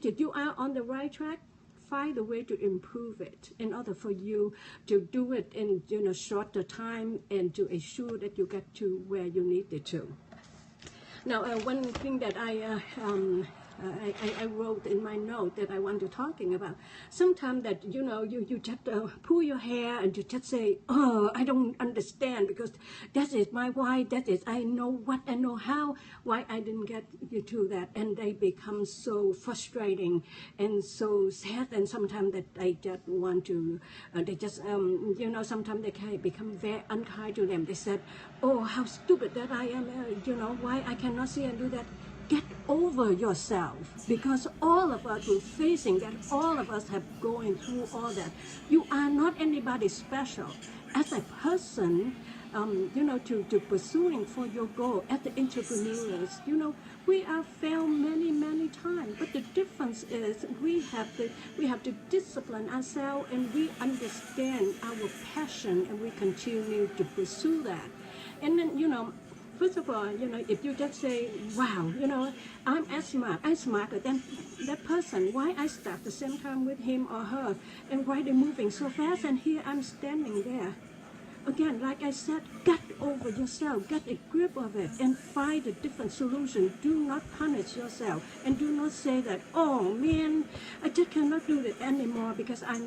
If you are on the right track, find a way to improve it in order for you to do it in shorter time and to ensure that you get to where you need it to. Now, one thing that I wrote in my note that I want to talking about. Sometimes that you just pull your hair and you just say, oh, I don't understand because that is my why. That is I know what I know how. Why I didn't get you to that, and they become so frustrating and so sad. And sometimes that they just want to, they just sometimes they can become very unkind to them. They said, oh, how stupid that I am. Why I cannot see and do that. Get over yourself, because all of us are facing that. All of us have going through all that. You are not anybody special. As a person, to pursuing for your goal as the entrepreneurs, we are failed many times. But the difference is we have to discipline ourselves, and we understand our passion, and we continue to pursue that. And then first of all, if you just say, wow, I'm smarter than that person. Why I start the same time with him or her, and why they're moving so fast, and here I'm standing there. Again, like I said, get over yourself, get a grip of it, and find a different solution. Do not punish yourself, and do not say that, oh man, I just cannot do it anymore because I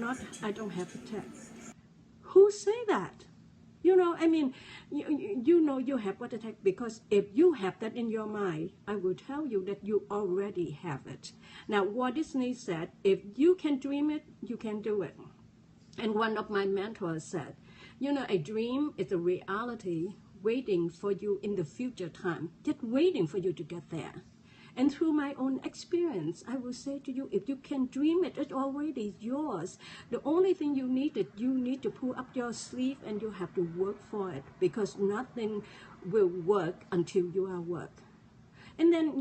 don't have the tech. Who say that? You have what it takes, because if you have that in your mind, I will tell you that you already have it. Now, Walt Disney said, if you can dream it, you can do it. And one of my mentors said, a dream is a reality waiting for you in the future time, just waiting for you to get there. And through my own experience, I will say to you, if you can dream it, it's already yours. The only thing you need to pull up your sleeve, and you have to work for it, because nothing will work until you are work. And then,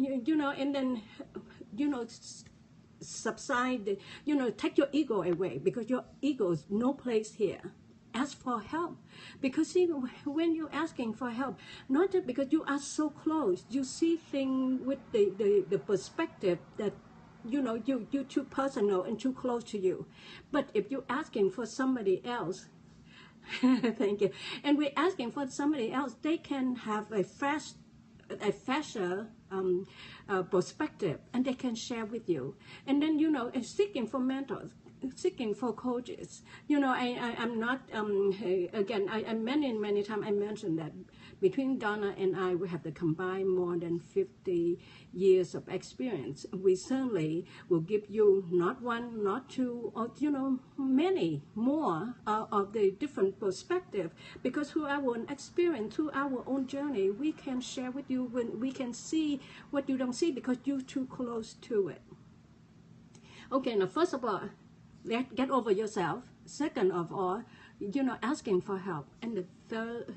subside, take your ego away, because your ego is no place here. Ask for help, because see, when you're asking for help, not just because you are so close, you see things with the perspective that you're too personal and too close to you. But if you're asking for somebody else, thank you, and we're asking for somebody else, they can have a fresher perspective, and they can share with you. And then seeking for mentors, seeking for coaches. I'm not again, I many times I mentioned that between Donna and I, we have the combined more than 50 years of experience. We certainly will give you not one, not two, or many more of the different perspective, because through our own experience, through our own journey, we can share with you when we can see what you don't see, because you're too close to it. Okay, now first of all, get over yourself. Second of all, asking for help. And the third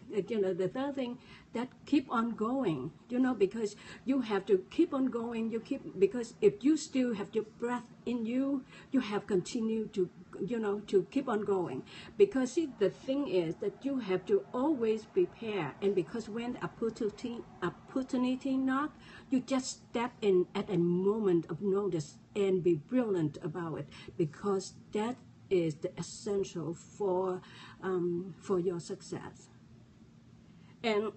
thing, that keep on going, because you have to keep on going. Because if you still have your breath in you, you have continued to, to keep on going. Because see, the thing is that you have to always prepare. And because when opportunity knock, you just step in at a moment of notice and be brilliant about it, because that is the essential for your success. And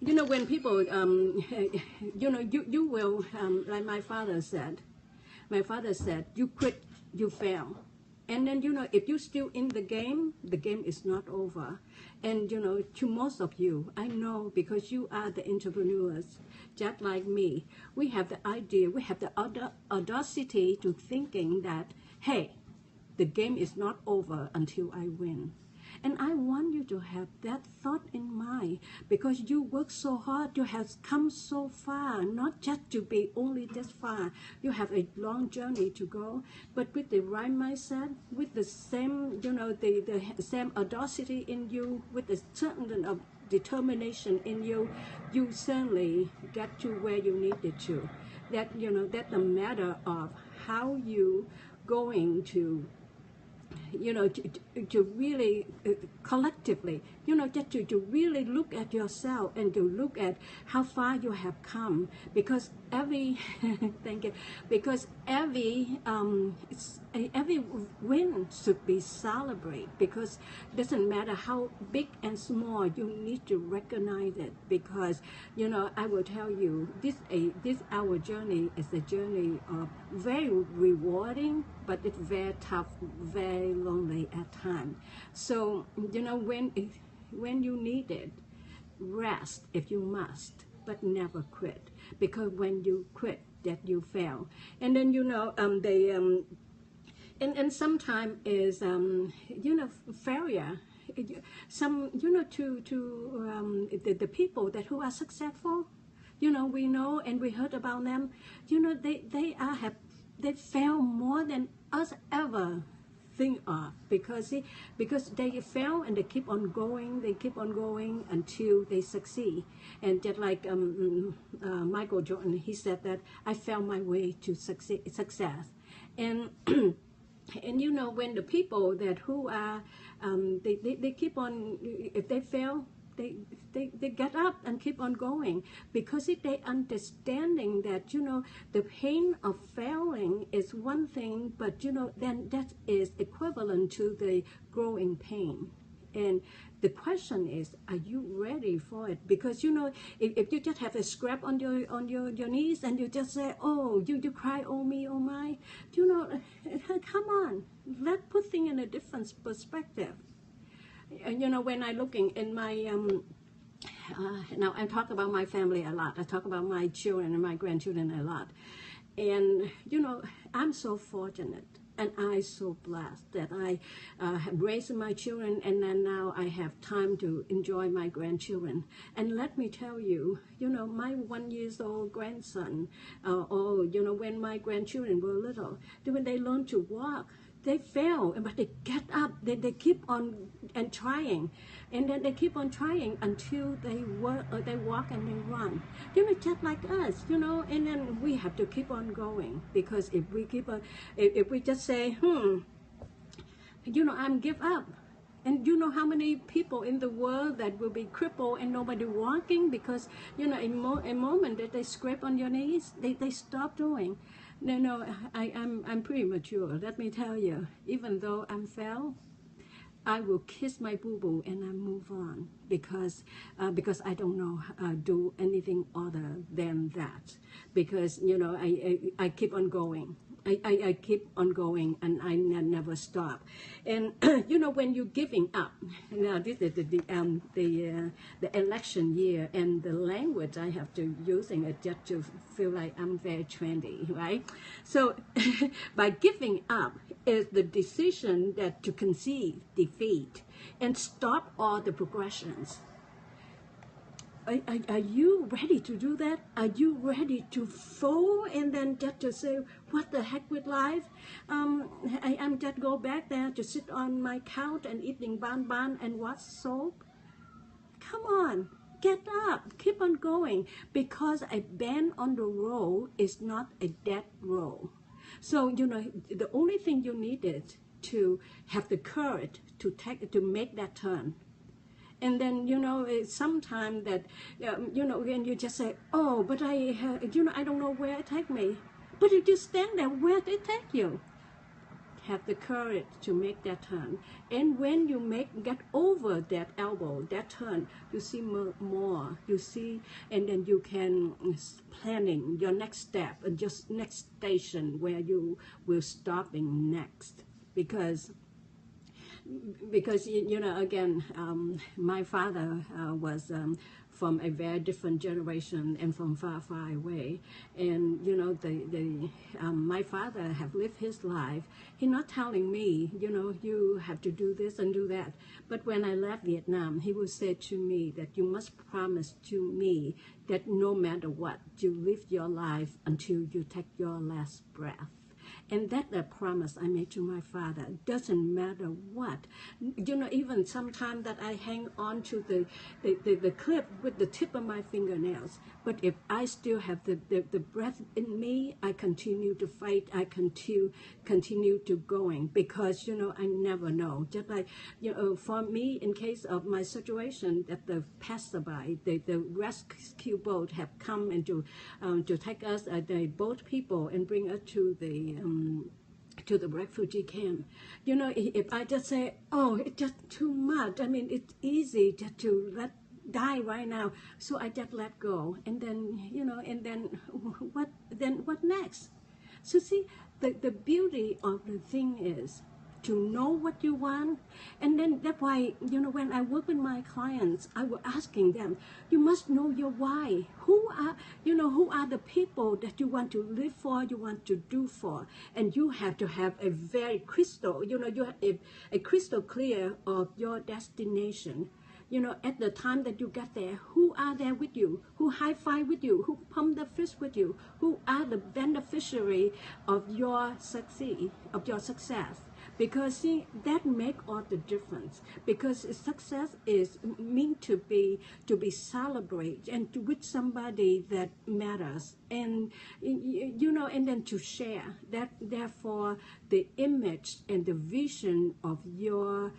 when people you will like my father said, you quit, you fail. And then if you're still in the game is not over. And to most of you, I know, because you are the entrepreneurs just like me, we have the idea, we have the audacity to thinking that, hey, the game is not over until I win. And I want you to have that thought in mind, because you work so hard, you have come so far, not just to be only this far. You have a long journey to go, but with the right mindset, with the same, the same audacity in you, with the certain of determination in you, you certainly get to where you needed to. That's a matter of how you going to to really collectively, just to really look at yourself and to look at how far you have come, because every thank you, because every win should be celebrated, because it doesn't matter how big and small, you need to recognize it, because I will tell you, this our journey is a journey of very rewarding, but it's very tough, very lonely at times. So when you need it, rest if you must, but never quit, because when you quit, that you fail. And then and sometimes is failure. Some to the people that who are successful, we know and we heard about them. They fail more than us ever think of, because they fail and they keep on going until they succeed. And just like Michael Jordan, he said that I found my way to success. And and when the people that who are they keep on, if they fail, they get up and keep on going, because if they understanding that the pain of failing is one thing, but then that is equivalent to the growing pain. And the question is, are you ready for it? Because if you just have a scrap on your knees and you just say, oh, you cry, oh me, oh my, come on, let's put things in a different perspective. When I looking in my now I talk about my family a lot. I talk about my children and my grandchildren a lot. And I'm so fortunate and I'm so blessed that I have raised my children, and then now I have time to enjoy my grandchildren. And let me tell you, my 1 year old grandson, when my grandchildren were little, when they learned to walk, they fail, but they get up. They keep on and trying, and then they keep on trying until they walk and they run. Just like us, And then we have to keep on going, because if we just say, I'm give up. And how many people in the world that will be crippled and nobody walking, because a moment that they scrape on your knees, they stop doing. No, I'm pretty mature. Let me tell you, even though I'm failed, I will kiss my boo-boo and I move on, because I don't know do anything other than that, because I keep on going. I keep on going, and I never stop. And when you're giving up, now this is the election year, and the language I have to using it just to feel like I'm very trendy, right? So by giving up is the decision that to concede defeat and stop all the progressions. Are you ready to do that? Are you ready to fall and then just to say, what the heck with life? I'm just go back there to sit on my couch and eating ban and watch soap? Come on, get up, keep on going, because a bend on the road is not a dead road. So, the only thing you need is to have the courage to make that turn. And then, it's sometimes that, when you just say, oh, but I don't know where it take me. But if you stand there, where did it take you? Have the courage to make that turn. And when you get over that elbow, that turn, you see more. You see, and then you can planning your next step and just next station where you will stopping next. Because again, my father was from a very different generation and from far away, and my father have lived his life. He's not telling me, you have to do this and do that. But when I left Vietnam, he would say to me that you must promise to me that no matter what, you live your life until you take your last breath. And that's the promise I made to my father. Doesn't matter what. Even sometimes that I hang on to the cliff with the tip of my fingernails. But if I still have the breath in me, I continue to fight. I continue to going because, I never know. Just like, for me, in case of my situation, that the passerby, the rescue boat have come and to take us, the boat people, and bring us to the refugee camp. If I just say, oh, it's just too much. I mean, it's easy just to die right now, so I just let go, and then what next? So see, the beauty of the thing is to know what you want, and then that's why when I work with my clients, I was asking them, you must know your why. Who are the people that you want to live for, you want to do for, and you have to have a very crystal, you have a crystal clear of your destination. At the time that you get there, who are there with you, who high-five with you, who pump the fist with you, who are the beneficiary of your success. Because see, that make all the difference. Because success is meant to be celebrated and with somebody that matters, and and then to share that. Therefore, the image and the vision of your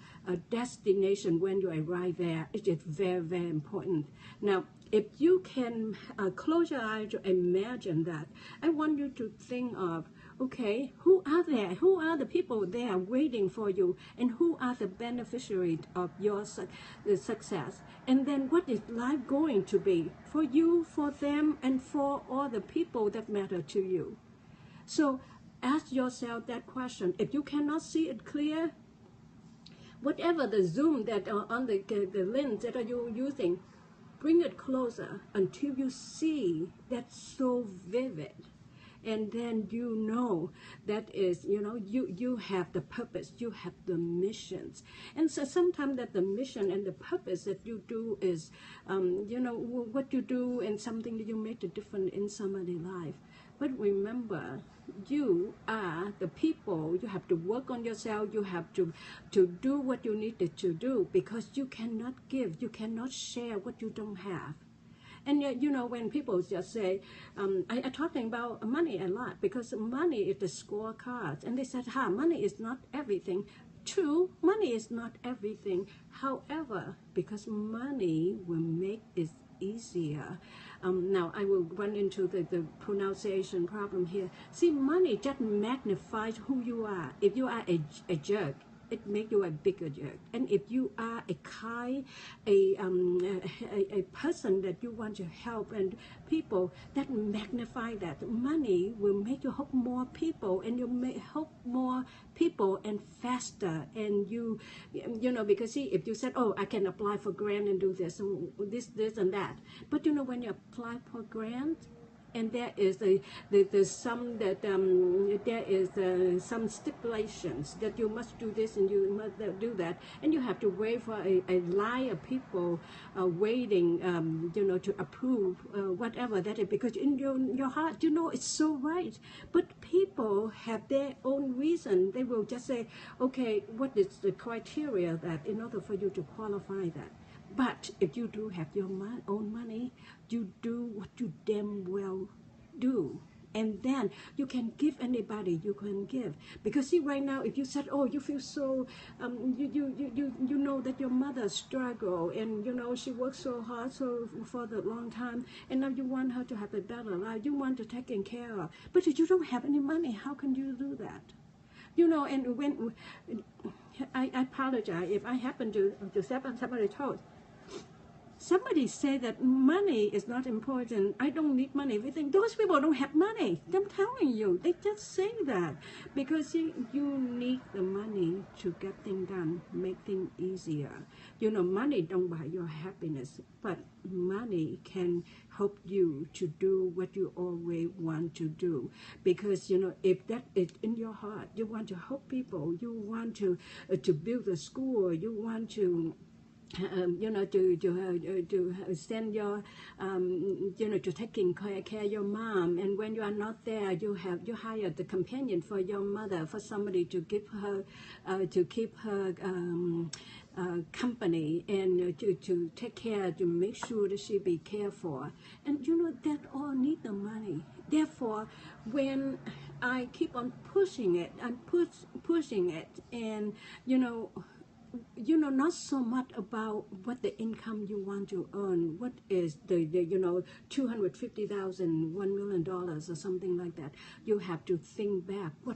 destination when you arrive there, it is very, very important. Now, if you can close your eyes to imagine that, I want you to think of, okay, who are there? Who are the people there waiting for you? And who are the beneficiaries of your success? And then what is life going to be for you, for them, and for all the people that matter to you? So ask yourself that question. If you cannot see it clear, whatever the zoom that on the lens that are you using, bring it closer until you see that's so vivid. And then that is, you have the purpose, you have the missions. And so sometimes that the mission and the purpose that you do is, what you do and something that you make a difference in somebody's life. But remember, you are the people. You have to work on yourself. You have to do what you needed to do, because you cannot give, you cannot share what you don't have. And yet, when people just say, I'm talking about money a lot, because money is the scorecard. And they said, money is not everything. True, money is not everything. However, because money will make it easier. Now, I will run into the pronunciation problem here. See, money just magnifies who you are. If you are a jerk, it makes you a bigger jerk. And if you are a kind, a person that you want to help and people, that magnify that. Money will make you help more people, and you may help more people and faster. And because see, if you said, oh, I can apply for grant and do this and that, but when you apply for grant, and there is some stipulations that you must do this and you must do that, and you have to wait for a line of people waiting, to approve whatever that is, because in your heart, it's so right. But people have their own reason. They will just say, okay, what is the criteria that in order for you to qualify that? But if you do have your own money, you do what you damn well do. And then you can give anybody you can give. Because see, right now, if you said, oh, you feel so, you know that your mother struggled, and she worked so hard for the long time, and now you want her to have a better life. You want to take care of. But if you don't have any money, how can you do that? And when I apologize if I happen to step on somebody's toes. Somebody say that money is not important. I don't need money. We think those people don't have money. I'm telling you, they just say that because you need the money to get things done, make things easier. Money don't buy your happiness, but money can help you to do what you always want to do. Because if that is in your heart, you want to help people, you want to build a school, you want to to send your, to taking care of your mom. And when you are not there, you hire the companion for your mother, for somebody to give her, to keep her company, and to take care, to make sure that she be cared for. And that all need the money. Therefore, when I keep on pushing it and pushing it, and not so much about what the income you want to earn, what is the $250,000, $1 million or something like that. You have to think back, what